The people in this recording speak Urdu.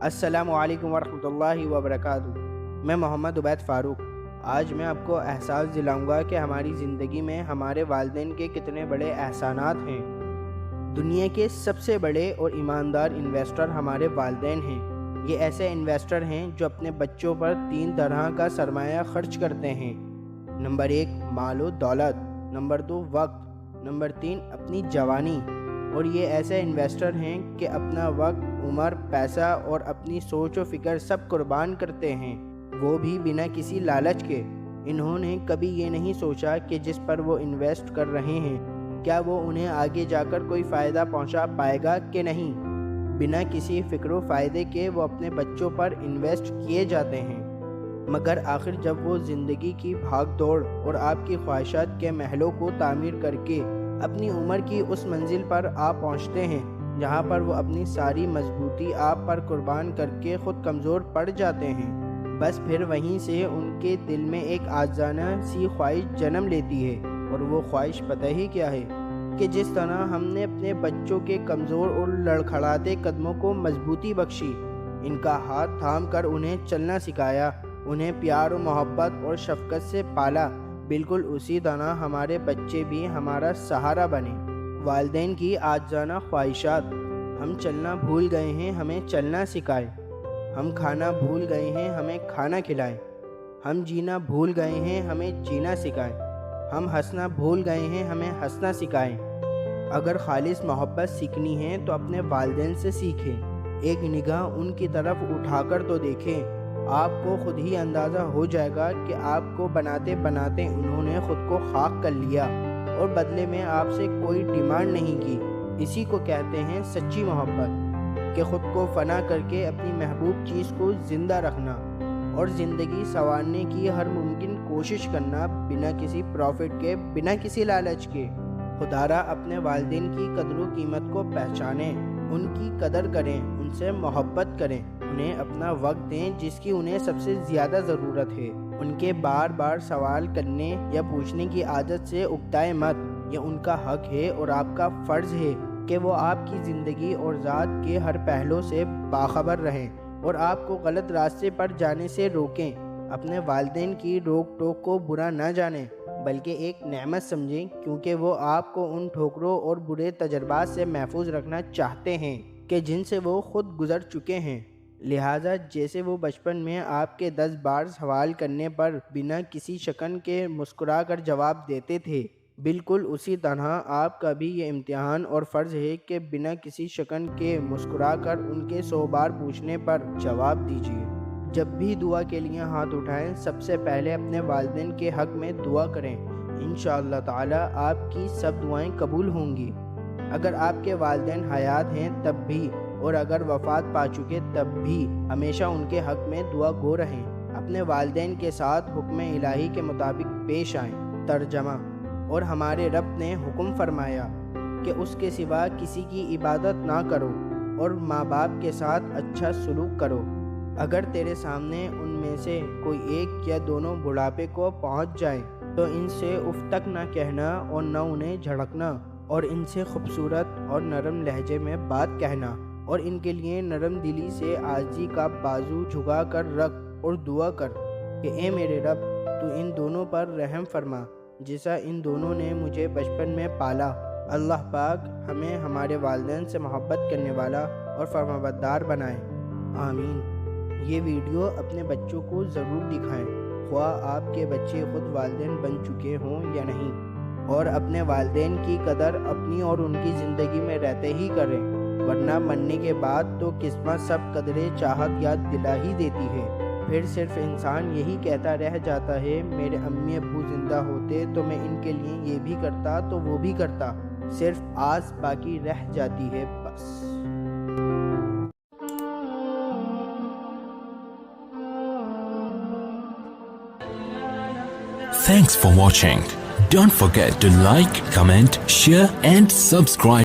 السلام علیکم ورحمۃ اللہ وبرکاتہ۔ میں محمد عبید فاروق۔ آج میں آپ کو احساس دلاؤں گا کہ ہماری زندگی میں ہمارے والدین کے کتنے بڑے احسانات ہیں۔ دنیا کے سب سے بڑے اور ایماندار انویسٹر ہمارے والدین ہیں۔ یہ ایسے انویسٹر ہیں جو اپنے بچوں پر 3 طرح کا سرمایہ خرچ کرتے ہیں۔ نمبر 1 مال و دولت، نمبر 2 وقت، نمبر 3 اپنی جوانی۔ اور یہ ایسے انویسٹر ہیں کہ اپنا وقت، عمر، پیسہ اور اپنی سوچ و فکر سب قربان کرتے ہیں، وہ بھی بنا کسی لالچ کے۔ انہوں نے کبھی یہ نہیں سوچا کہ جس پر وہ انویسٹ کر رہے ہیں کیا وہ انہیں آگے جا کر کوئی فائدہ پہنچا پائے گا کہ نہیں۔ بنا کسی فکر و فائدے کے وہ اپنے بچوں پر انویسٹ کیے جاتے ہیں، مگر آخر جب وہ زندگی کی بھاگ دوڑ اور آپ کی خواہشات کے محلوں کو تعمیر کر کے اپنی عمر کی اس منزل پر پہنچتے ہیں جہاں پر وہ اپنی ساری مضبوطی آپ پر قربان کر کے خود کمزور پڑ جاتے ہیں، بس پھر وہیں سے ان کے دل میں ایک عاجزانہ سی خواہش جنم لیتی ہے۔ اور وہ خواہش پتہ ہی کیا ہے کہ جس طرح ہم نے اپنے بچوں کے کمزور اور لڑکھڑاتے قدموں کو مضبوطی بخشی، ان کا ہاتھ تھام کر انہیں چلنا سکھایا، انہیں پیار و محبت اور شفقت سے پالا، بالکل اسی طرح ہمارے بچے بھی ہمارا سہارا بنے۔ والدین کی عاجزانہ خواہشات: ہم چلنا بھول گئے ہیں، ہمیں چلنا سکھائے۔ ہم کھانا بھول گئے ہیں، ہمیں کھانا کھلائے۔ ہم جینا بھول گئے ہیں، ہمیں جینا سکھائے۔ ہم ہنسنا بھول گئے ہیں، ہمیں ہنسنا سکھائیں۔ اگر خالص محبت سیکھنی ہے تو اپنے والدین سے سیکھیں۔ ایک نگاہ ان کی طرف اٹھا کر تو دیکھیں، آپ کو خود ہی اندازہ ہو جائے گا کہ آپ کو بناتے بناتے انہوں نے خود کو خاک کر لیا اور بدلے میں آپ سے کوئی ڈیمانڈ نہیں کی۔ اسی کو کہتے ہیں سچی محبت، کہ خود کو فنا کر کے اپنی محبوب چیز کو زندہ رکھنا اور زندگی سنوارنے کی ہر ممکن کوشش کرنا، بنا کسی پروفٹ کے، بنا کسی لالچ کے۔ خدارا اپنے والدین کی قدر و قیمت کو پہچانیں، ان کی قدر کریں، ان سے محبت کریں، انہیں اپنا وقت دیں جس کی انہیں سب سے زیادہ ضرورت ہے۔ ان کے بار بار سوال کرنے یا پوچھنے کی عادت سے اکتائے مت۔ یہ ان کا حق ہے اور آپ کا فرض ہے کہ وہ آپ کی زندگی اور ذات کے ہر پہلو سے باخبر رہیں اور آپ کو غلط راستے پر جانے سے روکیں۔ اپنے والدین کی روک ٹوک کو برا نہ جانیں بلکہ ایک نعمت سمجھیں، کیونکہ وہ آپ کو ان ٹھوکروں اور برے تجربات سے محفوظ رکھنا چاہتے ہیں کہ جن سے وہ خود گزر چکے ہیں۔ لہٰذا جیسے وہ بچپن میں آپ کے 10 بار سوال کرنے پر بنا کسی شکن کے مسکرا کر جواب دیتے تھے، بالکل اسی طرح آپ کا بھی یہ امتحان اور فرض ہے کہ بنا کسی شکن کے مسکرا کر ان کے 100 بار پوچھنے پر جواب دیجیے۔ جب بھی دعا کے لیے ہاتھ اٹھائیں، سب سے پہلے اپنے والدین کے حق میں دعا کریں۔ انشاءاللہ تعالی آپ کی سب دعائیں قبول ہوں گی۔ اگر آپ کے والدین حیات ہیں تب بھی، اور اگر وفات پا چکے تب بھی، ہمیشہ ان کے حق میں دعا گو رہیں۔ اپنے والدین کے ساتھ حکم الہی کے مطابق پیش آئیں۔ ترجمہ: اور ہمارے رب نے حکم فرمایا کہ اس کے سوا کسی کی عبادت نہ کرو اور ماں باپ کے ساتھ اچھا سلوک کرو۔ اگر تیرے سامنے ان میں سے کوئی ایک یا دونوں بڑھاپے کو پہنچ جائیں تو ان سے اف تک نہ کہنا اور نہ انہیں جھڑکنا، اور ان سے خوبصورت اور نرم لہجے میں بات کہنا، اور ان کے لیے نرم دلی سے عاجزی کا بازو جھکا کر رکھ اور دعا کر کہ اے میرے رب، تو ان دونوں پر رحم فرما جیسا ان دونوں نے مجھے بچپن میں پالا۔ اللہ پاک ہمیں ہمارے والدین سے محبت کرنے والا اور فرمانبردار بنائے، آمین۔ یہ ویڈیو اپنے بچوں کو ضرور دکھائیں، خواہ آپ کے بچے خود والدین بن چکے ہوں یا نہیں، اور اپنے والدین کی قدر اپنی اور ان کی زندگی میں رہتے ہی کریں، ورنہ مرنے کے بعد تو قسمت سب قدرے چاہت یاد دلا ہی دیتی ہے۔ پھر صرف انسان یہی کہتا رہ جاتا ہے، میرے امی ابو زندہ ہوتے تو میں ان کے لیے یہ بھی کرتا تو وہ بھی کرتا، صرف آس باقی رہ جاتی ہے بس۔ Thanks for watching. Don't forget to like, comment, share and subscribe.